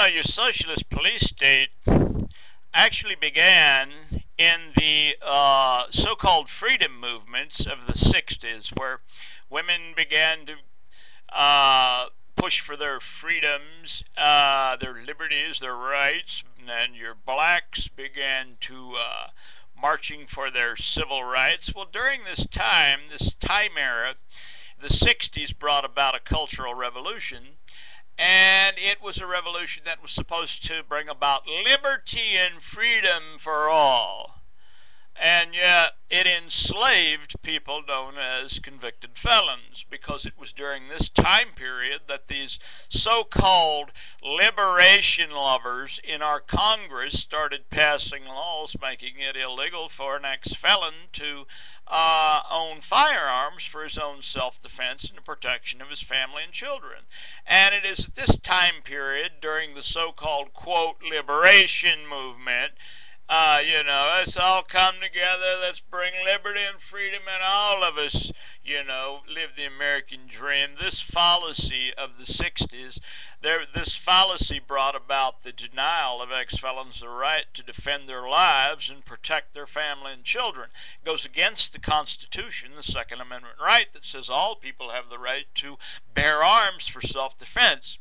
your socialist police state actually began in the so-called freedom movements of the 60s, where women began to push for their freedoms, their liberties, their rights, and your blacks began to marching for their civil rights. Well, during this time era, the 60s brought about a cultural revolution, and it was a revolution that was supposed to bring about liberty and freedom for all. And yet it enslaved people known as convicted felons, because it was during this time period that these so-called liberation lovers in our Congress started passing laws making it illegal for an ex-felon to own firearms for his own self-defense and the protection of his family and children. And it is at this time period, during the so-called, quote, liberation movement, let's all come together, let's bring liberty and freedom, and all of us, live the American dream. This fallacy of the 60s, this fallacy brought about the denial of ex-felons the right to defend their lives and protect their family and children. It goes against the Constitution, the Second Amendment right, that says all people have the right to bear arms for self-defense.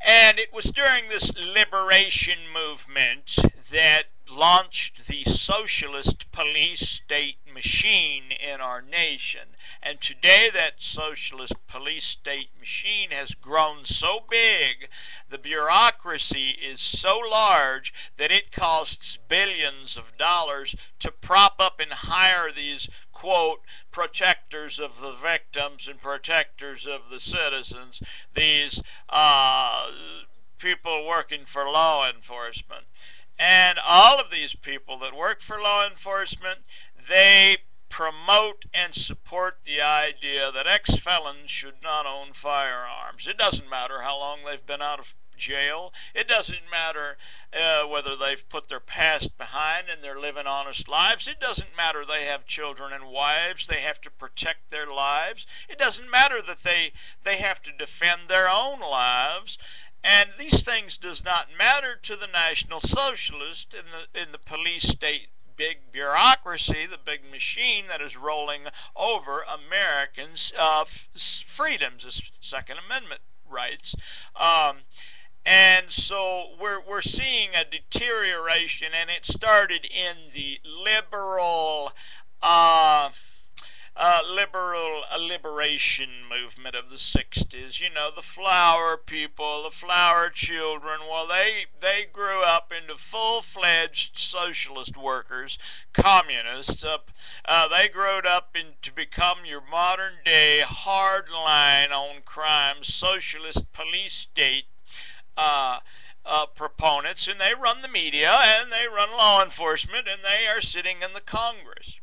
And it was during this liberation movement that launched the socialist police state machine in our nation. And today that socialist police state machine has grown so big, the bureaucracy is so large that it costs billions of dollars to prop up and hire these, quote, protectors of the victims and protectors of the citizens, these people working for law enforcement. And all of these people that work for law enforcement, they promote and support the idea that ex-felons should not own firearms. It doesn't matter how long they've been out of jail. It doesn't matter whether they've put their past behind and they're living honest lives. It doesn't matter they have children and wives. They have to protect their lives. It doesn't matter that they have to defend their own lives. And these things does not matter to the National Socialist in the police state big bureaucracy, the big machine that is rolling over Americans' freedoms, the Second Amendment rights. And so we're seeing a deterioration, and it started in the liberal liberation movement of the 60s. The flower people, the flower children, well, they grew up into full-fledged socialist workers, communists. They grew up to become your modern-day hard-line on crime socialist police state proponents, and they run the media, and they run law enforcement, and they are sitting in the Congress.